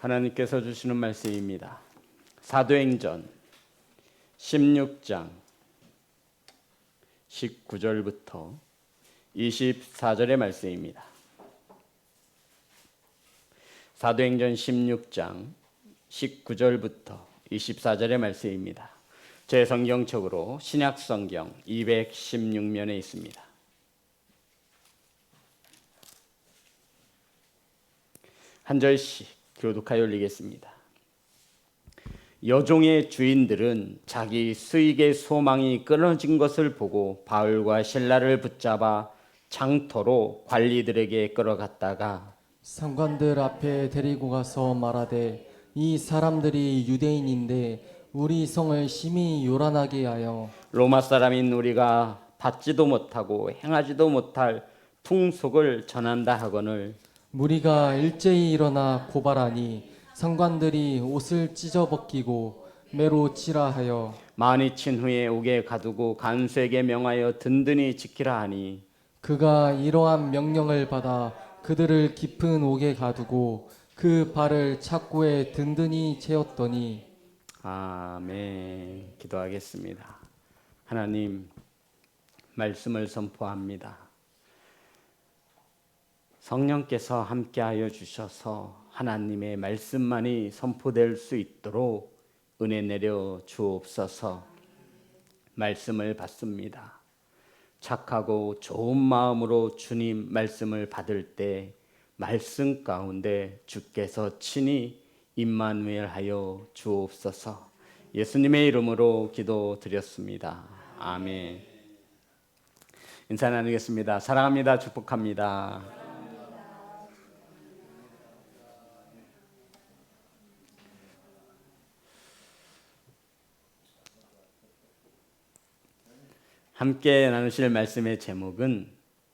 하나님께서 주시는 말씀입니다. 사도행전 16장 19절부터 24절의 말씀입니다. 사도행전 16장 19절부터 24절의 말씀입니다. 제 성경책으로 신약성경 216면에 있습니다. 한 절씩 교독하여 올리겠습니다. 여종의 주인들은 자기 수익의 소망이 끊어진 것을 보고 바울과 실라를 붙잡아 장터로 관리들에게 끌어갔다가 상관들 앞에 데리고 가서 말하되 이 사람들이 유대인인데 우리 성을 심히 요란하게 하여 로마 사람인 우리가 받지도 못하고 행하지도 못할 풍속을 전한다 하거늘 무리가 일제히 일어나 고발하니 상관들이 옷을 찢어 벗기고 매로 치라 하여 많이 친 후에 옥에 가두고 간수에게 명하여 든든히 지키라 하니 그가 이러한 명령을 받아 그들을 깊은 옥에 가두고 그 발을 착고에 든든히 채웠더니 아멘. 기도하겠습니다. 하나님, 말씀을 선포합니다. 성령께서 함께하여 주셔서 하나님의 말씀만이 선포될 수 있도록 은혜 내려 주옵소서. 말씀을 받습니다. 착하고 좋은 마음으로 주님 말씀을 받을 때 말씀 가운데 주께서 친히 임마누엘하여 주옵소서. 예수님의 이름으로 기도드렸습니다. 아멘. 인사 나누겠습니다. 사랑합니다. 축복합니다. 함께 나누실 말씀의 제목은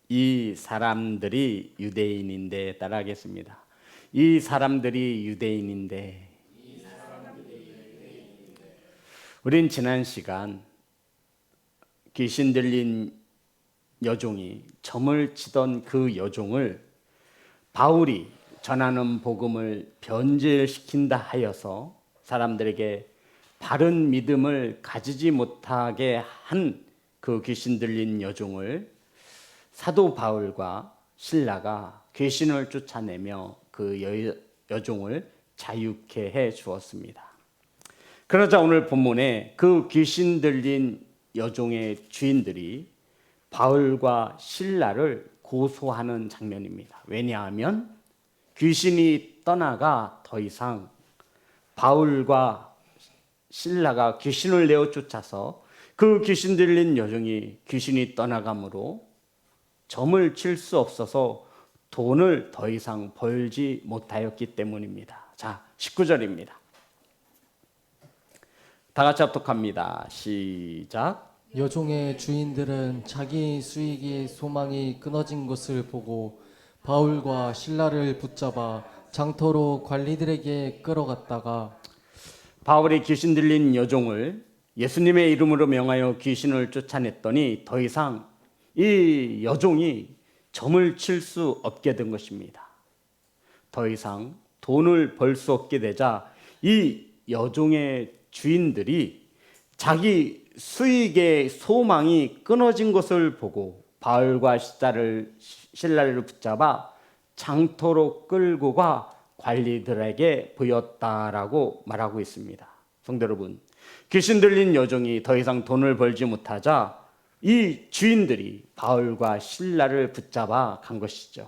이 사람들이 유대인인데 따라하겠습니다. 이 사람들이 유대인인데. 우린 지난 시간 귀신 들린 여종이 점을 치던 그 여종을 바울이 전하는 복음을 변질시킨다 하여서 사람들에게 바른 믿음을 가지지 못하게 한 그 귀신 들린 여종을 사도 바울과 실라가 귀신을 쫓아내며 그 여종을 자유케 해 주었습니다. 그러자 오늘 본문에 그 귀신 들린 여종의 주인들이 바울과 실라를 고소하는 장면입니다. 왜냐하면 귀신이 떠나가 더 이상 바울과 실라가 귀신을 내어 쫓아서 그 귀신 들린 여종이 귀신이 떠나감으로 점을 칠 수 없어서 돈을 더 이상 벌지 못하였기 때문입니다. 자, 19절입니다. 다 같이 합독합니다. 시작. 여종의 주인들은 자기 수익의 소망이 끊어진 것을 보고 바울과 실라를 붙잡아 장터로 관리들에게 끌어갔다가 바울이 귀신 들린 여종을 예수님의 이름으로 명하여 귀신을 쫓아냈더니 더 이상 이 여종이 점을 칠 수 없게 된 것입니다. 더 이상 돈을 벌 수 없게 되자 이 여종의 주인들이 자기 수익의 소망이 끊어진 것을 보고 바울과 실라를 붙잡아 장터로 끌고 가 관리들에게 보였다라고 말하고 있습니다. 성도 여러분, 귀신 들린 여종이 더 이상 돈을 벌지 못하자 이 주인들이 바울과 실라를 붙잡아 간 것이죠.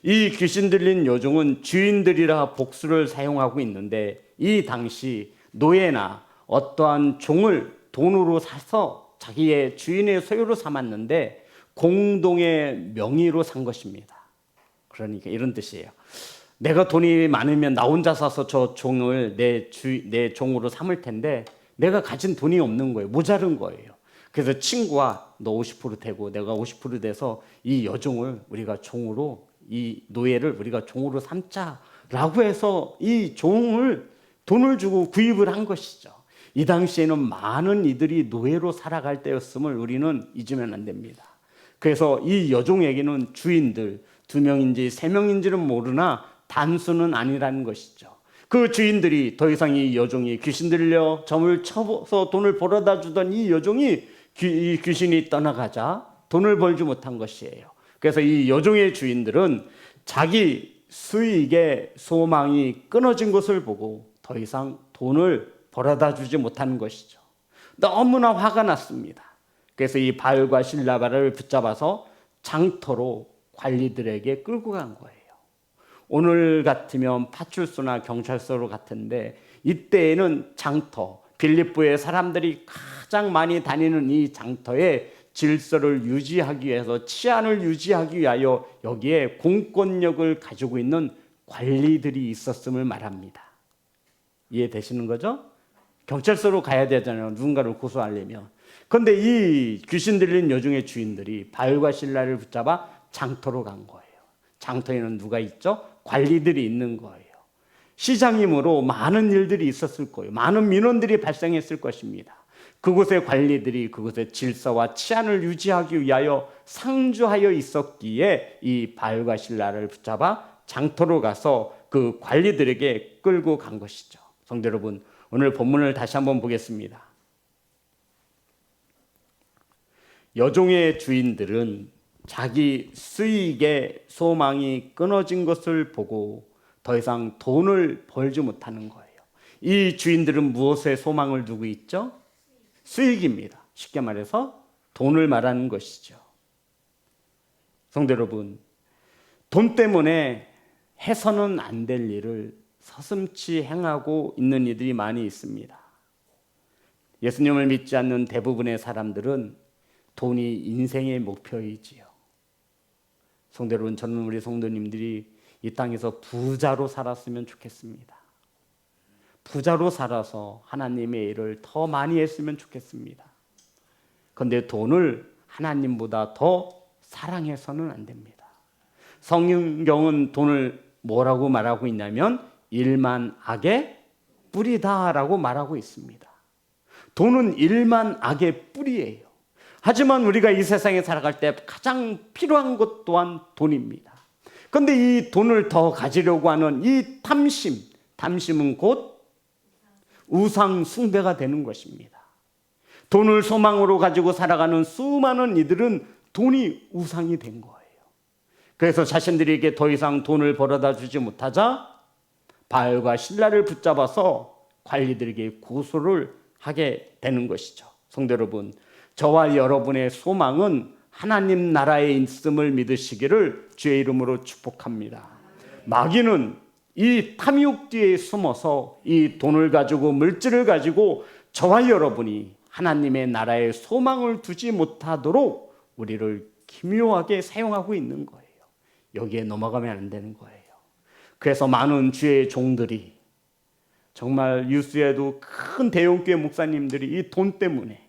이 귀신 들린 여종은 주인들이라 복수를 사용하고 있는데 이 당시 노예나 어떠한 종을 돈으로 사서 자기의 주인의 소유로 삼았는데 공동의 명의로 산 것입니다. 그러니까 이런 뜻이에요. 내가 돈이 많으면 나 혼자 사서 저 종을 내 종으로 삼을 텐데 내가 가진 돈이 없는 거예요. 모자른 거예요. 그래서 친구와 너 50% 되고 내가 50% 돼서 이 여종을 우리가 종으로, 이 노예를 우리가 종으로 삼자라고 해서 이 종을 돈을 주고 구입을 한 것이죠. 이 당시에는 많은 이들이 노예로 살아갈 때였음을 우리는 잊으면 안 됩니다. 그래서 이 여종에게는 주인들 2명인지 3명인지는 모르나 단수는 아니라는 것이죠. 그 주인들이 더 이상 이 여종이 귀신 들려 점을 쳐서 돈을 벌어다 주던 이 여종이 이 귀신이 떠나가자 돈을 벌지 못한 것이에요. 그래서 이 여종의 주인들은 자기 수익의 소망이 끊어진 것을 보고 더 이상 돈을 벌어다 주지 못하는 것이죠. 너무나 화가 났습니다. 그래서 이 바울과 실라바를 붙잡아서 장터로 관리들에게 끌고 간 거예요. 오늘 같으면 파출소나 경찰서로 같은데 이때에는 장터, 빌립보의 사람들이 가장 많이 다니는 이 장터에 질서를 유지하기 위해서, 치안을 유지하기 위하여 여기에 공권력을 가지고 있는 관리들이 있었음을 말합니다. 이해되시는 거죠? 경찰서로 가야 되잖아요, 누군가를 고소하려면. 그런데 이 귀신 들린 여종의 주인들이 바울과 실라를 붙잡아 장터로 간 거예요. 장터에는 누가 있죠? 관리들이 있는 거예요. 시장이므로 많은 일들이 있었을 거예요. 많은 민원들이 발생했을 것입니다. 그곳의 관리들이 그곳의 질서와 치안을 유지하기 위하여 상주하여 있었기에 이 바울과 실라를 붙잡아 장터로 가서 그 관리들에게 끌고 간 것이죠. 성도 여러분, 오늘 본문을 다시 한번 보겠습니다. 여종의 주인들은 자기 수익의 소망이 끊어진 것을 보고 더 이상 돈을 벌지 못하는 거예요. 이 주인들은 무엇에 소망을 두고 있죠? 수익입니다. 쉽게 말해서 돈을 말하는 것이죠. 성도 여러분, 돈 때문에 해서는 안 될 일을 서슴지 행하고 있는 이들이 많이 있습니다. 예수님을 믿지 않는 대부분의 사람들은 돈이 인생의 목표이지요. 성도 여러분, 저는 우리 성도님들이 이 땅에서 부자로 살았으면 좋겠습니다. 부자로 살아서 하나님의 일을 더 많이 했으면 좋겠습니다. 그런데 돈을 하나님보다 더 사랑해서는 안 됩니다. 성경은 돈을 뭐라고 말하고 있냐면 일만 악의 뿌리다라고 말하고 있습니다. 돈은 일만 악의 뿌리예요. 하지만 우리가 이 세상에 살아갈 때 가장 필요한 것 또한 돈입니다. 그런데 이 돈을 더 가지려고 하는 이 탐심은 곧 우상 숭배가 되는 것입니다. 돈을 소망으로 가지고 살아가는 수많은 이들은 돈이 우상이 된 거예요. 그래서 자신들에게 더 이상 돈을 벌어다 주지 못하자 바울과 실라를 붙잡아서 관리들에게 고소를 하게 되는 것이죠. 성도 여러분, 저와 여러분의 소망은 하나님 나라에 있음을 믿으시기를 주의 이름으로 축복합니다. 마귀는 이 탐욕 뒤에 숨어서 이 돈을 가지고 물질을 가지고 저와 여러분이 하나님의 나라에 소망을 두지 못하도록 우리를 기묘하게 사용하고 있는 거예요. 여기에 넘어가면 안 되는 거예요. 그래서 많은 주의 종들이, 정말 뉴스에도 큰 대형교회 목사님들이 이 돈 때문에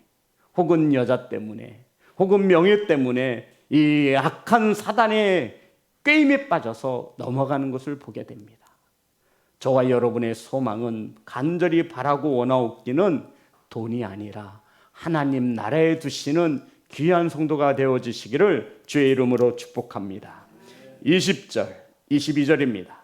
혹은 여자 때문에 혹은 명예 때문에 이 악한 사단의 꾀임에 빠져서 넘어가는 것을 보게 됩니다. 저와 여러분의 소망은 간절히 바라고 원하옵기는 돈이 아니라 하나님 나라에 두시는 귀한 성도가 되어지시기를 주의 이름으로 축복합니다. 20절, 22절입니다.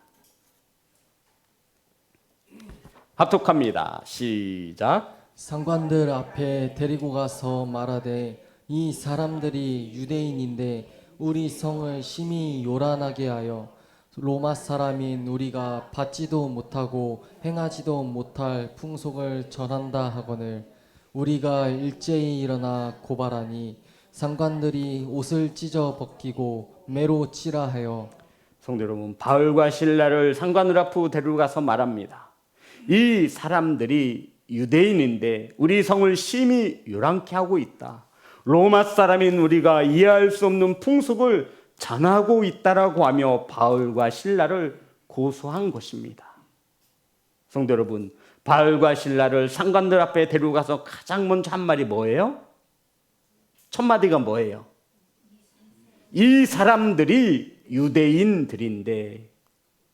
합독합니다. 시작. 상관들 앞에 데리고 가서 말하되 이 사람들이 유대인인데 우리 성을 심히 요란하게 하여 로마 사람인 우리가 받지도 못하고 행하지도 못할 풍속을 전한다 하거늘 우리가 일제히 일어나 고발하니 상관들이 옷을 찢어 벗기고 매로 치라 하여. 성도 여러분, 바울과 실라를 상관들 앞으로 데려가서 말합니다. 이 사람들이 유대인인데 우리 성을 심히 요란케 하고 있다. 로마 사람인 우리가 이해할 수 없는 풍속을 전하고 있다라고 하며 바울과 실라를 고소한 것입니다. 성도 여러분, 바울과 실라를 상관들 앞에 데려가서 가장 먼저 한 말이 뭐예요? 첫 마디가 뭐예요? 이 사람들이 유대인들인데,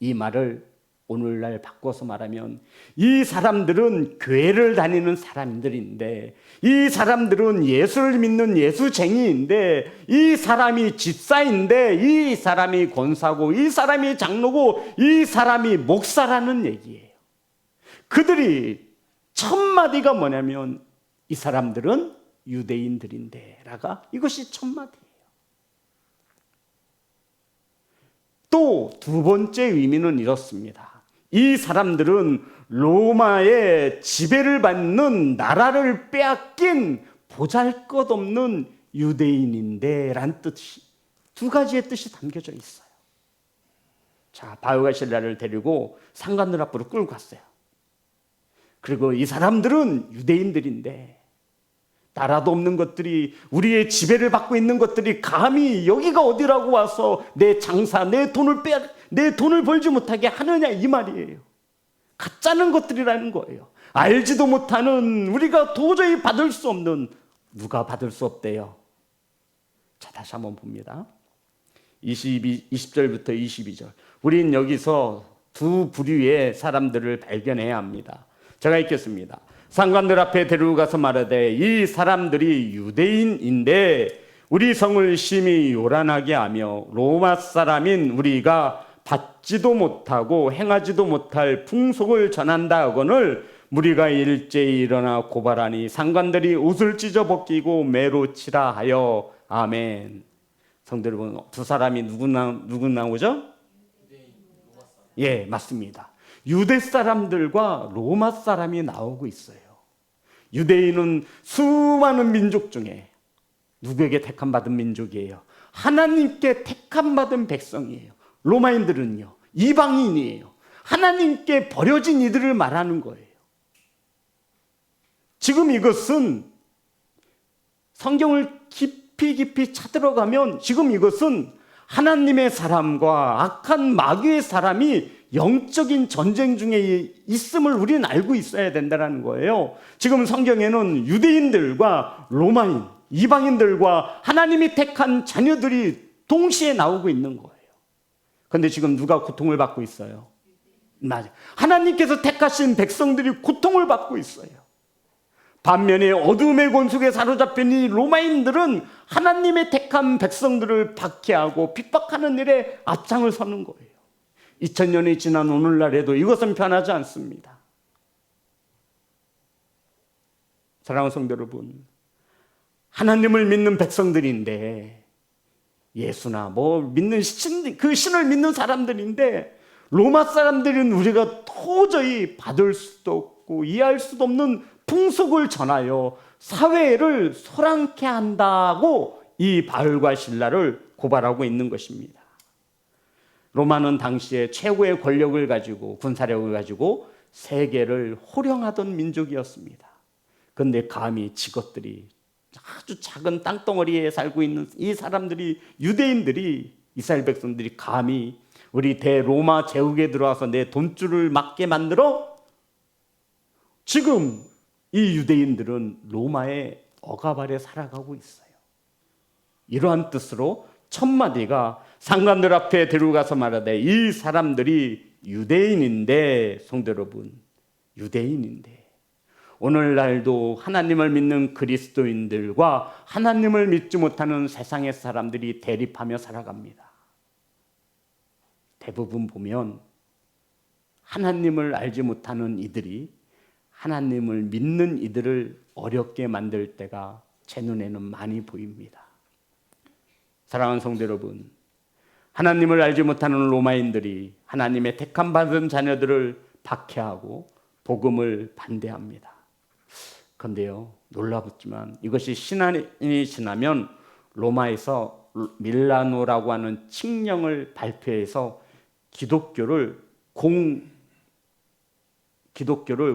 이 말을 오늘날 바꿔서 말하면 이 사람들은 교회를 다니는 사람들인데, 이 사람들은 예수를 믿는 예수쟁이인데, 이 사람이 집사인데, 이 사람이 권사고, 이 사람이 장로고, 이 사람이 목사라는 얘기예요. 그들이 첫 마디가 뭐냐면 이 사람들은 유대인들인데 라가 이것이 첫 마디예요. 또 두 번째 의미는 이렇습니다. 이 사람들은 로마의 지배를 받는 나라를 빼앗긴 보잘것없는 유대인인데 라는 뜻이, 두 가지의 뜻이 담겨져 있어요. 자, 바울과 실라를 데리고 상관들 앞으로 끌고 갔어요. 그리고 이 사람들은 유대인들인데 나라도 없는 것들이, 우리의 지배를 받고 있는 것들이 감히 여기가 어디라고 와서 내 장사, 내 돈을 벌지 못하게 하느냐, 이 말이에요. 가짜는 것들이라는 거예요. 알지도 못하는, 우리가 도저히 받을 수 없는, 누가 받을 수 없대요. 자, 다시 한번 봅니다. 20절부터 22절. 우린 여기서 두 부류의 사람들을 발견해야 합니다. 제가 읽겠습니다. 상관들 앞에 데리고 가서 말하되 이 사람들이 유대인인데 우리 성을 심히 요란하게 하며 로마 사람인 우리가 받지도 못하고 행하지도 못할 풍속을 전한다 하거늘 무리가 일제히 일어나 고발하니 상관들이 옷을 찢어 벗기고 매로 치라 하여. 아멘. 성도 여러분, 두 사람이 누구 나오죠? 예, 맞습니다. 유대 사람들과 로마 사람이 나오고 있어요. 유대인은 수많은 민족 중에 누구에게 택함받은 민족이에요? 하나님께 택함받은 백성이에요. 로마인들은요, 이방인이에요. 하나님께 버려진 이들을 말하는 거예요. 지금 이것은 성경을 깊이 찾들어가면 지금 이것은 하나님의 사람과 악한 마귀의 사람이 영적인 전쟁 중에 있음을 우리는 알고 있어야 된다는 거예요. 지금 성경에는 유대인들과 로마인, 이방인들과 하나님이 택한 자녀들이 동시에 나오고 있는 거예요. 그런데 지금 누가 고통을 받고 있어요? 맞아요. 하나님께서 택하신 백성들이 고통을 받고 있어요. 반면에 어둠의 권속에 사로잡힌 이 로마인들은 하나님의 택한 백성들을 박해하고 핍박하는 일에 앞장을 서는 거예요. 2000년이 지난 오늘날에도 이것은 변하지 않습니다. 사랑하는 성도 여러분, 하나님을 믿는 백성들인데, 예수나 믿는 그 신을 믿는 사람들인데, 로마 사람들은 우리가 도저히 받을 수도 없고 이해할 수도 없는 풍속을 전하여 사회를 소란케 한다고 이 바울과 실라를 고발하고 있는 것입니다. 로마는 당시에 최고의 권력을 가지고, 군사력을 가지고 세계를 호령하던 민족이었습니다. 그런데 감히 지것들이, 아주 작은 땅덩어리에 살고 있는 이 사람들이, 유대인들이, 이스라엘 백성들이 감히 우리 대로마 제국에 들어와서 내 돈줄을 맞게 만들어 지금 이 유대인들은 로마의 억압 아래 살아가고 있어요. 이러한 뜻으로 첫 마디가 상관들 앞에 데려가서 말하되 이 사람들이 유대인인데, 성도 여러분, 유대인인데 오늘날도 하나님을 믿는 그리스도인들과 하나님을 믿지 못하는 세상의 사람들이 대립하며 살아갑니다. 대부분 보면 하나님을 알지 못하는 이들이 하나님을 믿는 이들을 어렵게 만들 때가 제 눈에는 많이 보입니다. 사랑하는 성도 여러분, 하나님을 알지 못하는 로마인들이 하나님의 택함받은 자녀들을 박해하고 복음을 반대합니다. 그런데요, 놀랍지만 이것이 신안이 지나면 로마에서 밀라노라고 하는 칙령을 발표해서 기독교를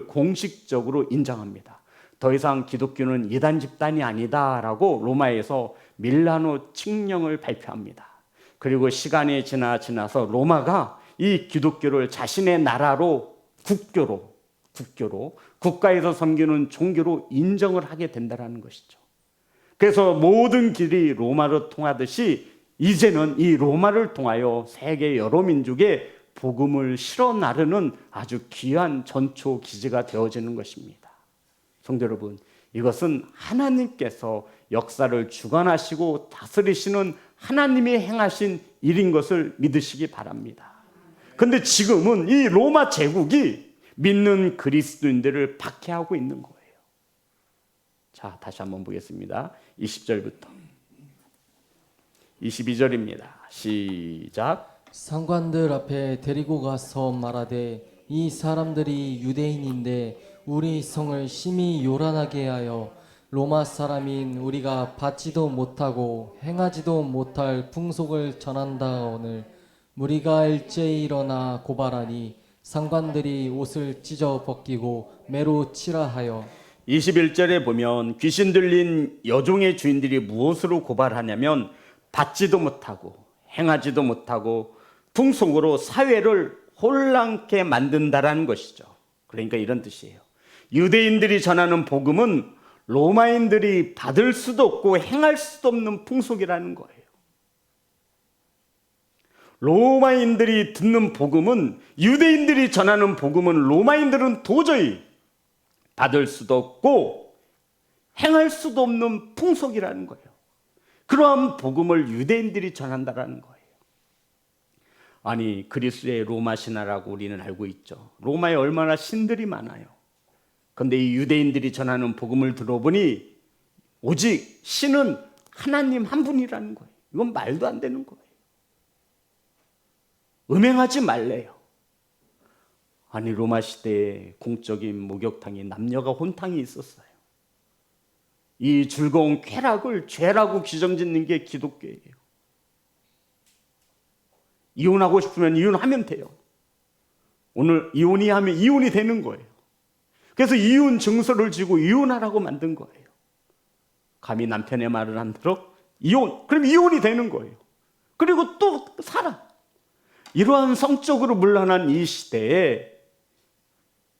공식적으로 인정합니다. 더 이상 기독교는 이단 집단이 아니다라고 로마에서 밀라노 칙령을 발표합니다. 그리고 시간이 지나서 로마가 이 기독교를 자신의 나라로, 국교로 국가에서 섬기는 종교로 인정을 하게 된다는 것이죠. 그래서 모든 길이 로마로 통하듯이 이제는 이 로마를 통하여 세계 여러 민족에 복음을 실어 나르는 아주 귀한 전초 기지가 되어지는 것입니다. 성도 여러분, 이것은 하나님께서 역사를 주관하시고 다스리시는 하나님이 행하신 일인 것을 믿으시기 바랍니다. 그런데 지금은 이 로마 제국이 믿는 그리스도인들을 박해하고 있는 거예요. 자, 다시 한번 보겠습니다. 20절부터 22절입니다. 시작. 상관들 앞에 데리고 가서 말하되 이 사람들이 유대인인데 우리 성을 심히 요란하게 하여 로마 사람인 우리가 받지도 못하고 행하지도 못할 풍속을 전한다오늘 무리가 일제히 일어나 고발하니 상관들이 옷을 찢어 벗기고 매로 치라 하여 21절에 보면 귀신 들린 여종의 주인들이 무엇으로 고발하냐면 받지도 못하고 행하지도 못하고 풍속으로 사회를 혼란케 만든다라는 것이죠. 그러니까 이런 뜻이에요. 유대인들이 전하는 복음은 로마인들이 받을 수도 없고 행할 수도 없는 풍속이라는 거예요. 로마인들이 듣는 복음은, 유대인들이 전하는 복음은 로마인들은 도저히 받을 수도 없고 행할 수도 없는 풍속이라는 거예요. 그러한 복음을 유대인들이 전한다라는 거예요. 아니, 그리스의 로마 신화라고 우리는 알고 있죠. 로마에 얼마나 신들이 많아요. 그런데 이 유대인들이 전하는 복음을 들어보니 오직 신은 하나님 한 분이라는 거예요. 이건 말도 안 되는 거예요. 음행하지 말래요. 아니, 로마 시대에 공적인 목욕탕이, 남녀가 혼탕이 있었어요. 이 즐거운 쾌락을 죄라고 규정짓는 게 기독교예요. 이혼하고 싶으면 이혼하면 돼요. 오늘 이혼이 하면 이혼이 되는 거예요. 그래서 이혼 증서를 지고 이혼하라고 만든 거예요. 감히 남편의 말을 안 들어? 이혼! 그럼 이혼이 되는 거예요. 그리고 또 살아. 이러한 성적으로 물러난 이 시대에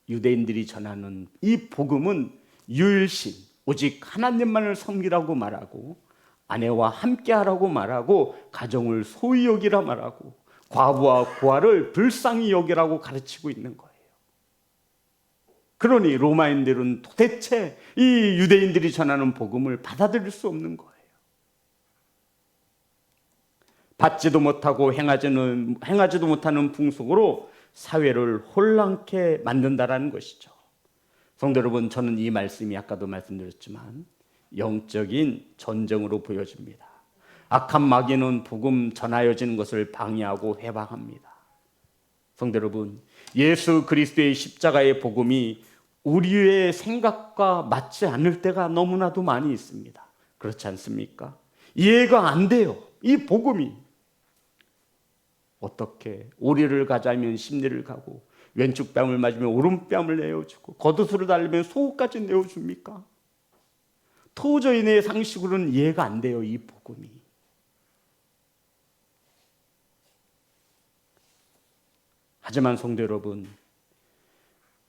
유대인들이 전하는 이 복음은 유일신, 오직 하나님만을 섬기라고 말하고, 아내와 함께하라고 말하고, 가정을 소위 여기라 말하고, 과부와 고아를 불쌍히 여기라고 가르치고 있는 거예요. 그러니 로마인들은 도대체 이 유대인들이 전하는 복음을 받아들일 수 없는 거예요. 받지도 못하고 행하지도 못하는 풍속으로 사회를 혼란케 만든다라는 것이죠. 성도 여러분, 저는 이 말씀이 아까도 말씀드렸지만 영적인 전쟁으로 보여집니다. 악한 마귀는 복음 전하여지는 것을 방해하고 해방합니다. 성도 여러분, 예수 그리스도의 십자가의 복음이 우리의 생각과 맞지 않을 때가 너무나도 많이 있습니다. 그렇지 않습니까? 이해가 안 돼요. 이 복음이 어떻게 오리를 가자면 심리를 가고, 왼쪽 뺨을 맞으면 오른뺨을 내어주고, 겉옷으로 달리면 속옷까지 내어줍니까? 도저히 내 상식으로는 이해가 안 돼요, 이 복음이. 하지만 성도 여러분,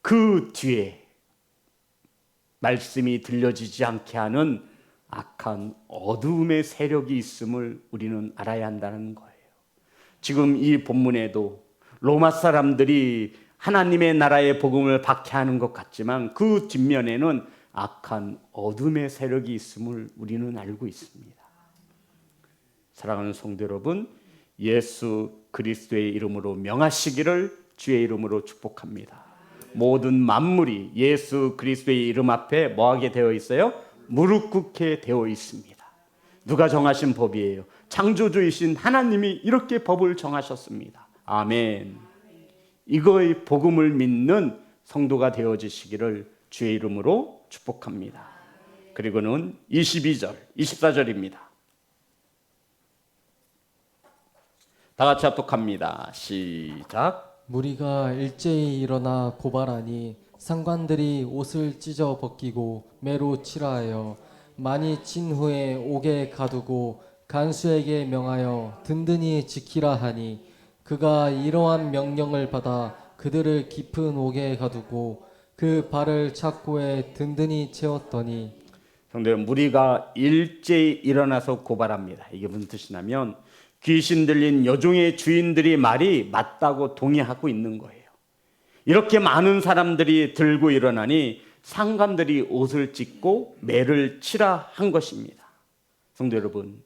그 뒤에 말씀이 들려지지 않게 하는 악한 어두움의 세력이 있음을 우리는 알아야 한다는 거예요. 지금 이 본문에도 로마 사람들이 하나님의 나라의 복음을 박해하는 것 같지만 그 뒷면에는 악한 어둠의 세력이 있음을 우리는 알고 있습니다. 사랑하는 성도 여러분, 예수 그리스도의 이름으로 명하시기를 주의 이름으로 축복합니다. 모든 만물이 예수 그리스도의 이름 앞에 뭐하게 되어 있어요? 무릎 꿇게 되어 있습니다. 누가 정하신 법이에요? 창조주이신 하나님이 이렇게 법을 정하셨습니다. 아멘. 이거의 복음을 믿는 성도가 되어지시기를 주의 이름으로 축복합니다. 그리고는 22절, 24절입니다. 다 같이 합독합니다. 시작. 무리가 일제히 일어나 고발하니 상관들이 옷을 찢어 벗기고 매로 치라 하여 많이 친 후에 옥에 가두고 간수에게 명하여 든든히 지키라 하니 그가 이러한 명령을 받아 그들을 깊은 옥에 가두고 그 발을 착고에 든든히 채웠더니. 성도 여러분, 무리가 일제히 일어나서 고발합니다. 이게 무슨 뜻이냐면 귀신 들린 여종의 주인들이 말이 맞다고 동의하고 있는 거예요. 이렇게 많은 사람들이 들고 일어나니 상관들이 옷을 찢고 매를 치라 한 것입니다. 성도 여러분,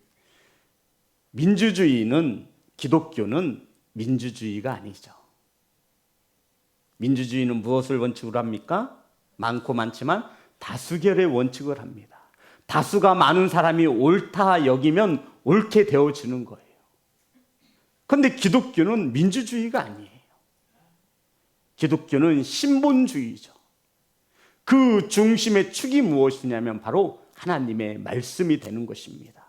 민주주의는, 기독교는 민주주의가 아니죠. 민주주의는 무엇을 원칙으로 합니까? 많고 많지만 다수결의 원칙을 합니다. 다수가 많은 사람이 옳다 여기면 옳게 되어지는 거예요. 그런데 기독교는 민주주의가 아니에요. 기독교는 신본주의죠. 그 중심의 축이 무엇이냐면 바로 하나님의 말씀이 되는 것입니다.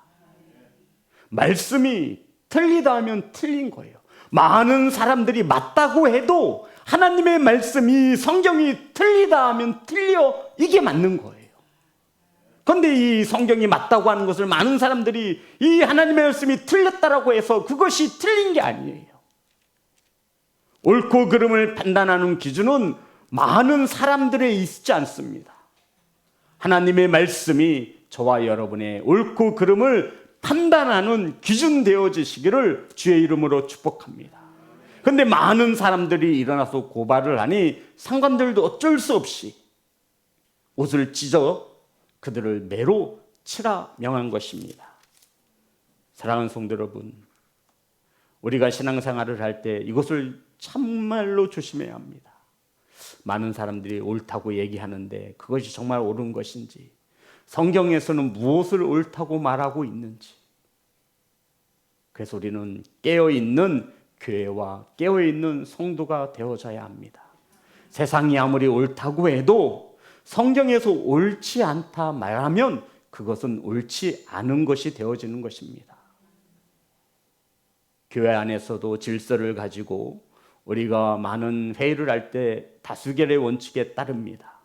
말씀이 틀리다 하면 틀린 거예요. 많은 사람들이 맞다고 해도 하나님의 말씀이 성경이 틀리다 하면 틀려 이게 맞는 거예요. 그런데 이 성경이 맞다고 하는 것을 많은 사람들이 이 하나님의 말씀이 틀렸다라고 해서 그것이 틀린 게 아니에요. 옳고 그름을 판단하는 기준은 많은 사람들에 있지 않습니다. 하나님의 말씀이 저와 여러분의 옳고 그름을 판단하는 기준 되어지시기를 주의 이름으로 축복합니다. 그런데 많은 사람들이 일어나서 고발을 하니 상관들도 어쩔 수 없이 옷을 찢어 그들을 매로 치라 명한 것입니다. 사랑하는 성도 여러분, 우리가 신앙생활을 할 때 이것을 참말로 조심해야 합니다. 많은 사람들이 옳다고 얘기하는데 그것이 정말 옳은 것인지, 성경에서는 무엇을 옳다고 말하고 있는지. 그래서 우리는 깨어있는 교회와 깨어있는 성도가 되어져야 합니다. 세상이 아무리 옳다고 해도 성경에서 옳지 않다 말하면 그것은 옳지 않은 것이 되어지는 것입니다. 교회 안에서도 질서를 가지고 우리가 많은 회의를 할 때 다수결의 원칙에 따릅니다.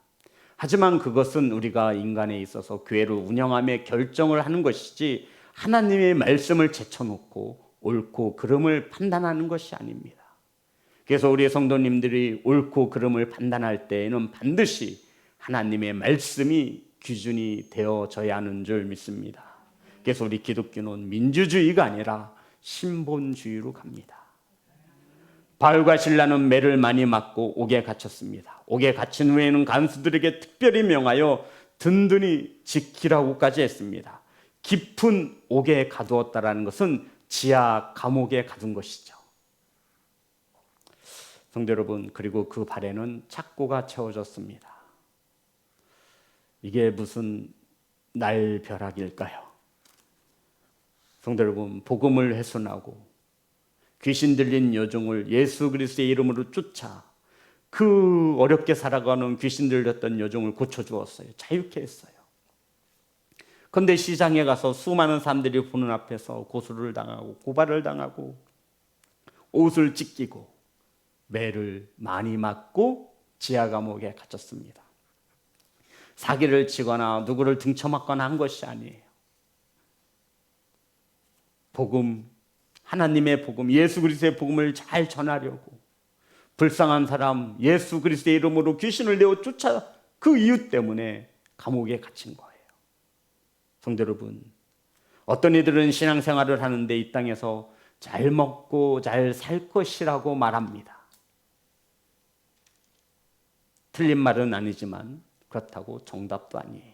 하지만 그것은 우리가 인간에 있어서 교회를 운영하며 결정을 하는 것이지 하나님의 말씀을 제쳐놓고 옳고 그름을 판단하는 것이 아닙니다. 그래서 우리 성도님들이 옳고 그름을 판단할 때에는 반드시 하나님의 말씀이 기준이 되어져야 하는 줄 믿습니다. 그래서 우리 기독교는 민주주의가 아니라 신본주의로 갑니다. 바울과 실라는 매를 많이 맞고 옥에 갇혔습니다. 옥에 갇힌 후에는 간수들에게 특별히 명하여 든든히 지키라고까지 했습니다. 깊은 옥에 가두었다라는 것은 지하 감옥에 가둔 것이죠. 성도 여러분, 그리고 그 발에는 착고가 채워졌습니다. 이게 무슨 날벼락일까요? 성도 여러분, 복음을 훼손하고 귀신 들린 여종을 예수 그리스도의 이름으로 쫓아 그 어렵게 살아가는 귀신 들렸던 여종을 고쳐주었어요. 자유케 했어요. 그런데 시장에 가서 수많은 사람들이 보는 앞에서 고소를 당하고 고발을 당하고 옷을 찢기고 매를 많이 맞고 지하 감옥에 갇혔습니다. 사기를 치거나 누구를 등쳐맞거나 한 것이 아니에요. 복음, 하나님의 복음, 예수 그리스도의 복음을 잘 전하려고 불쌍한 사람 예수 그리스도의 이름으로 귀신을 내어 쫓아 그 이유 때문에 감옥에 갇힌 거예요. 성도 여러분, 어떤 이들은 신앙생활을 하는데 이 땅에서 잘 먹고 잘 살 것이라고 말합니다. 틀린 말은 아니지만 그렇다고 정답도 아니에요.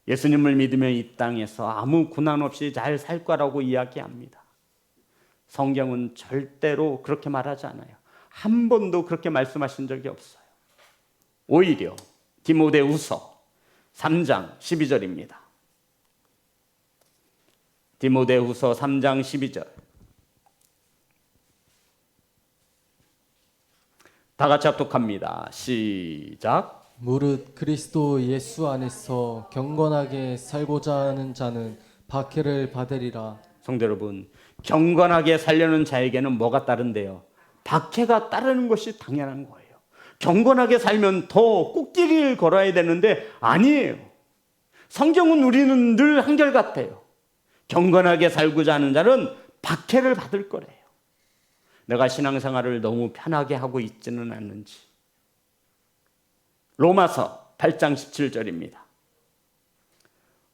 예수님을 믿으면 이 땅에서 아무 고난 없이 잘 살 거라고 이야기합니다. 성경은 절대로 그렇게 말하지 않아요. 한 번도 그렇게 말씀하신 적이 없어요. 오히려 디모데후서 3장 12절입니다. 디모데후서 3장 12절. 다 같이 합독합니다. 시작. 무릇 그리스도 예수 안에서 경건하게 살고자 하는 자는 박해를 받으리라. 성도 여러분, 경건하게 살려는 자에게는 뭐가 따른대요? 박해가 따르는 것이 당연한 거예요. 경건하게 살면 더 꽃길을 걸어야 되는데 아니에요. 성경은 우리는 늘 한결같아요. 경건하게 살고자 하는 자는 박해를 받을 거래요. 내가 신앙생활을 너무 편하게 하고 있지는 않는지. 로마서 8장 17절입니다.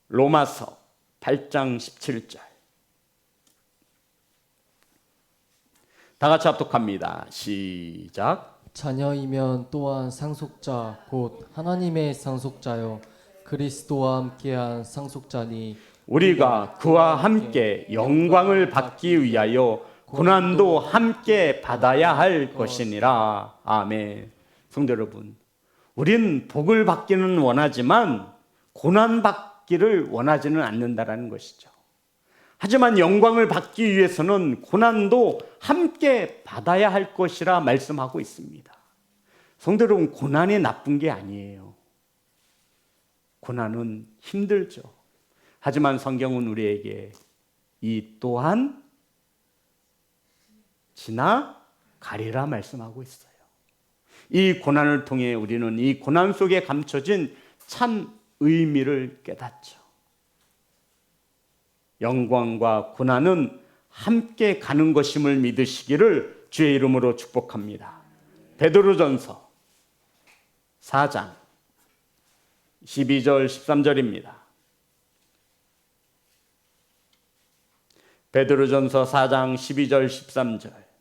로마서 8장 17절. 다 같이 합독합니다. 시작. 자녀이면 또한 상속자 곧 하나님의 상속자요 그리스도와 함께한 상속자니 우리가 그와 함께 영광을 받기 위하여 고난도 함께 받아야 할 것이니라. 아멘. 성도 여러분, 우린 복을 받기는 원하지만 고난 받기를 원하지는 않는다라는 것이죠. 하지만 영광을 받기 위해서는 고난도 함께 받아야 할 것이라 말씀하고 있습니다. 성도 여러분, 고난이 나쁜 게 아니에요. 고난은 힘들죠. 하지만 성경은 우리에게 이 또한 지나가리라 말씀하고 있어요. 이 고난을 통해 우리는 이 고난 속에 감춰진 참 의미를 깨닫죠. 영광과 고난은 함께 가는 것임을 믿으시기를 주의 이름으로 축복합니다. 베드로전서 4장 12절 13절입니다. 베드로전서 4장 12절 13절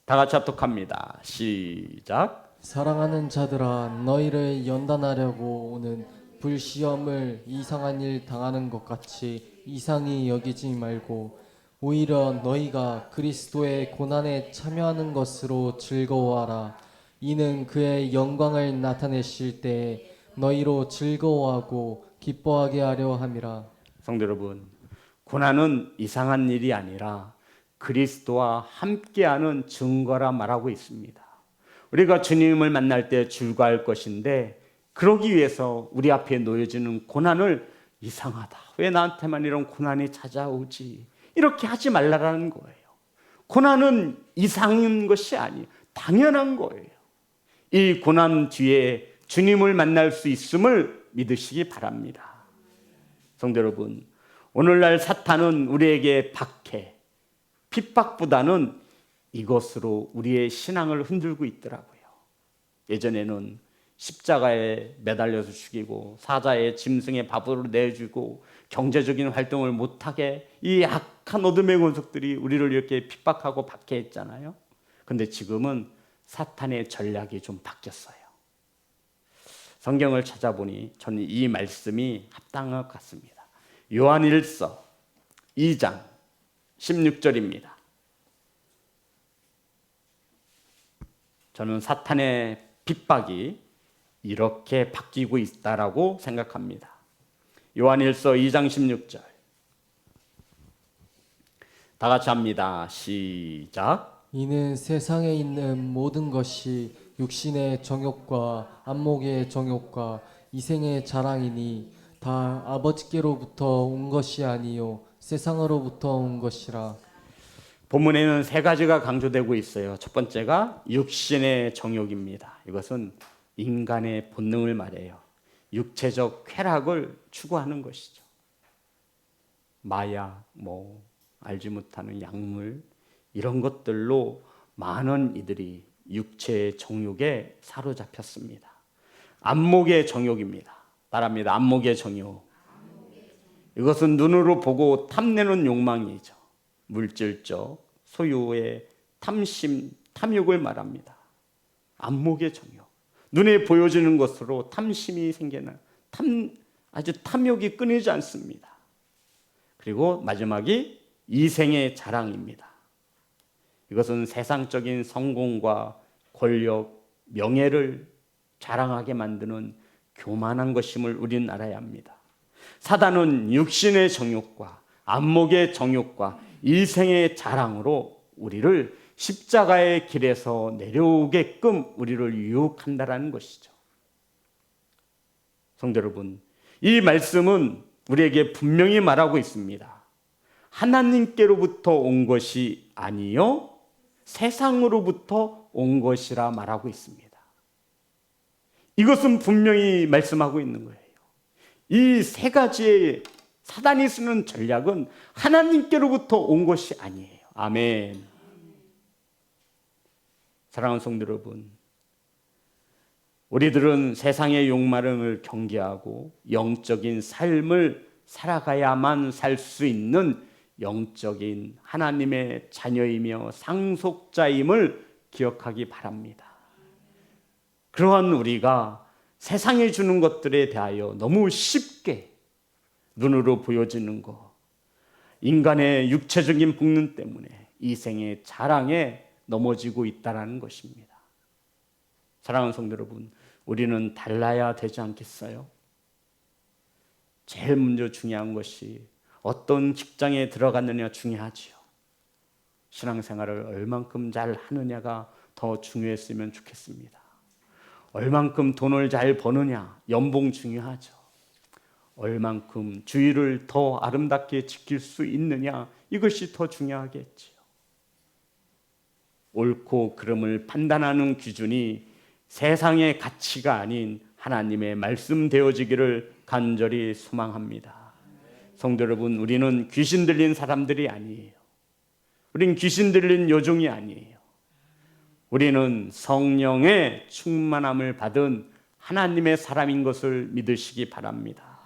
다 같이 합독합니다. 시작. 사랑하는 자들아, 너희를 연단하려고 오는 불시험을 이상한 일 당하는 것 같이 이상히 여기지 말고 오히려 너희가 그리스도의 고난에 참여하는 것으로 즐거워하라. 이는 그의 영광을 나타내실 때 너희로 즐거워하고 기뻐하게 하려 함이라. 성도 여러분, 고난은 이상한 일이 아니라 그리스도와 함께하는 증거라 말하고 있습니다. 우리가 주님을 만날 때 즐거워할 것인데, 그러기 위해서 우리 앞에 놓여지는 고난을 이상하다, 왜 나한테만 이런 고난이 찾아오지, 이렇게 하지 말라라는 거예요. 고난은 이상한 것이 아니에요. 당연한 거예요. 이 고난 뒤에 주님을 만날 수 있음을 믿으시기 바랍니다. 성도 여러분, 오늘날 사탄은 우리에게 박해, 핍박보다는 이것으로 우리의 신앙을 흔들고 있더라고요. 예전에는 십자가에 매달려서 죽이고 사자의 짐승의 밥으로 내주고 경제적인 활동을 못하게 이 악한 어둠의 권속들이 우리를 이렇게 핍박하고 박해했잖아요. 그런데 지금은 사탄의 전략이 좀 바뀌었어요. 성경을 찾아보니 저는 이 말씀이 합당한 것 같습니다. 요한일서 2장 16절입니다. 저는 사탄의 핍박이 이렇게 바뀌고 있다라고 생각합니다. 요한일서 2장 16절 다 같이 합니다. 시작. 이는 세상에 있는 모든 것이 육신의 정욕과 안목의 정욕과 이생의 자랑이니 다 아버지께로부터 온 것이 아니요 세상으로부터 온 것이라. 본문에는 세 가지가 강조되고 있어요. 첫 번째가 육신의 정욕입니다. 이것은 인간의 본능을 말해요. 육체적 쾌락을 추구하는 것이죠. 마약, 알지 못하는 약물, 이런 것들로 많은 이들이 육체의 정욕에 사로잡혔습니다. 안목의 정욕입니다. 말합니다. 안목의 정욕. 이것은 눈으로 보고 탐내는 욕망이죠. 물질적 소유의 탐심, 탐욕을 말합니다. 안목의 정욕. 눈에 보여지는 것으로 탐심이 생겨나 아주 탐욕이 끊이지 않습니다. 그리고 마지막이 이생의 자랑입니다. 이것은 세상적인 성공과 권력, 명예를 자랑하게 만드는 교만한 것임을 우리는 알아야 합니다. 사단은 육신의 정욕과 안목의 정욕과 이생의 자랑으로 우리를 십자가의 길에서 내려오게끔 우리를 유혹한다라는 것이죠. 성도 여러분, 이 말씀은 우리에게 분명히 말하고 있습니다. 하나님께로부터 온 것이 아니요 세상으로부터 온 것이라 말하고 있습니다. 이것은 분명히 말씀하고 있는 거예요. 이 세 가지의 사단이 쓰는 전략은 하나님께로부터 온 것이 아니에요. 아멘. 사랑하는 성도 여러분, 우리들은 세상의 욕망을 경계하고 영적인 삶을 살아가야만 살 수 있는 영적인 하나님의 자녀이며 상속자임을 기억하기 바랍니다. 그러한 우리가 세상에 주는 것들에 대하여 너무 쉽게 눈으로 보여지는 것, 인간의 육체적인 본능 때문에 이 생의 자랑에 넘어지고 있다는 것입니다. 사랑하는 성도 여러분, 우리는 달라야 되지 않겠어요? 제일 먼저 중요한 것이 어떤 직장에 들어갔느냐 중요하지요. 신앙생활을 얼만큼 잘 하느냐가 더 중요했으면 좋겠습니다. 얼만큼 돈을 잘 버느냐, 연봉 중요하죠. 얼만큼 주의를 더 아름답게 지킬 수 있느냐, 이것이 더 중요하겠지요. 옳고 그름을 판단하는 기준이 세상의 가치가 아닌 하나님의 말씀 되어지기를 간절히 소망합니다. 성도 여러분, 우리는 귀신 들린 사람들이 아니에요. 우린 귀신 들린 여종이 아니에요. 우리는 성령의 충만함을 받은 하나님의 사람인 것을 믿으시기 바랍니다.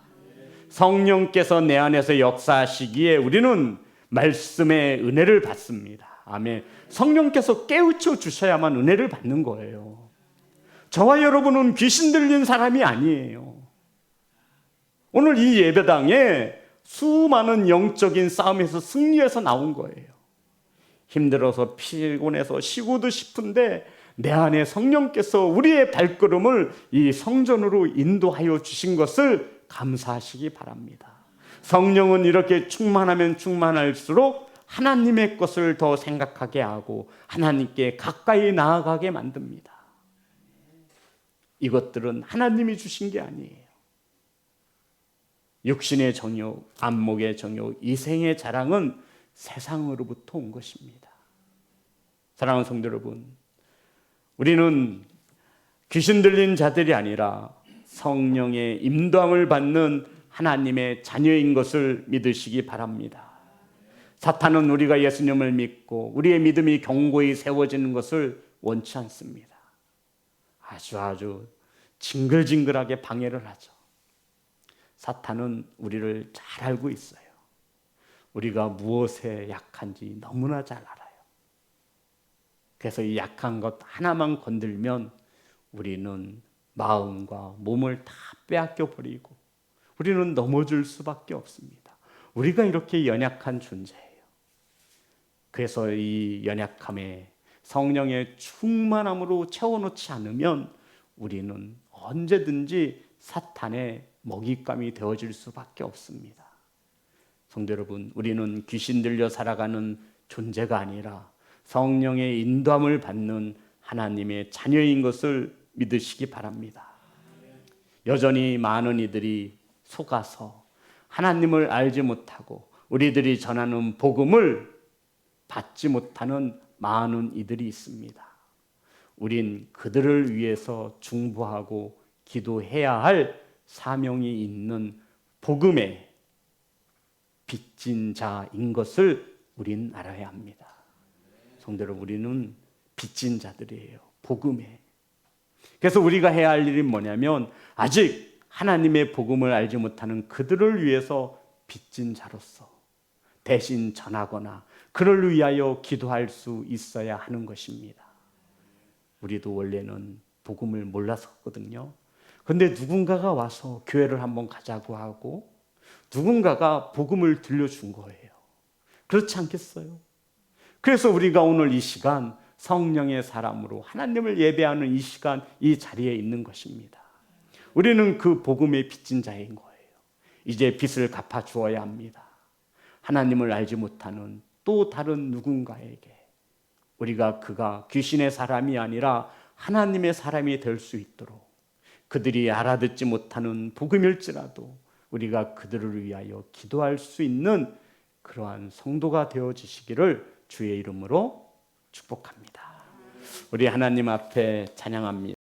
성령께서 내 안에서 역사하시기에 우리는 말씀의 은혜를 받습니다. 아멘. 성령께서 깨우쳐 주셔야만 은혜를 받는 거예요. 저와 여러분은 귀신 들린 사람이 아니에요. 오늘 이 예배당에 수많은 영적인 싸움에서 승리해서 나온 거예요. 힘들어서 피곤해서 쉬고도 싶은데 내 안에 성령께서 우리의 발걸음을 이 성전으로 인도하여 주신 것을 감사하시기 바랍니다. 성령은 이렇게 충만하면 충만할수록 하나님의 것을 더 생각하게 하고 하나님께 가까이 나아가게 만듭니다. 이것들은 하나님이 주신 게 아니에요. 육신의 정욕, 안목의 정욕, 이생의 자랑은 세상으로부터 온 것입니다. 사랑하는 성도 여러분, 우리는 귀신 들린 자들이 아니라 성령의 인도함을 받는 하나님의 자녀인 것을 믿으시기 바랍니다. 사탄은 우리가 예수님을 믿고 우리의 믿음이 견고히 세워지는 것을 원치 않습니다. 아주 징글징글하게 방해를 하죠. 사탄은 우리를 잘 알고 있어요. 우리가 무엇에 약한지 너무나 잘 알아요. 그래서 이 약한 것 하나만 건들면 우리는 마음과 몸을 다 빼앗겨 버리고 우리는 넘어질 수밖에 없습니다. 우리가 이렇게 연약한 존재예요. 그래서 이 연약함에 성령의 충만함으로 채워놓지 않으면 우리는 언제든지 사탄의 먹잇감이 되어질 수밖에 없습니다. 성도 여러분, 우리는 귀신 들려 살아가는 존재가 아니라 성령의 인도함을 받는 하나님의 자녀인 것을 믿으시기 바랍니다. 여전히 많은 이들이 속아서 하나님을 알지 못하고 우리들이 전하는 복음을 받지 못하는 많은 이들이 있습니다. 우린 그들을 위해서 중보하고 기도해야 할 사명이 있는 복음의 빚진 자인 것을 우린 알아야 합니다. 성도 여러분, 우리는 빚진 자들이에요. 복음에. 그래서 우리가 해야 할 일이 뭐냐면 아직 하나님의 복음을 알지 못하는 그들을 위해서 빚진 자로서 대신 전하거나 그를 위하여 기도할 수 있어야 하는 것입니다. 우리도 원래는 복음을 몰랐었거든요. 그런데 누군가가 와서 교회를 한번 가자고 하고 누군가가 복음을 들려준 거예요. 그렇지 않겠어요? 그래서 우리가 오늘 이 시간 성령의 사람으로 하나님을 예배하는 이 시간, 이 자리에 있는 것입니다. 우리는 그 복음의 빚진 자인 거예요. 이제 빚을 갚아 주어야 합니다. 하나님을 알지 못하는 또 다른 누군가에게 우리가 그가 귀신의 사람이 아니라 하나님의 사람이 될 수 있도록 그들이 알아듣지 못하는 복음일지라도 우리가 그들을 위하여 기도할 수 있는 그러한 성도가 되어지시기를 주의 이름으로 축복합니다. 우리 하나님 앞에 찬양합니다.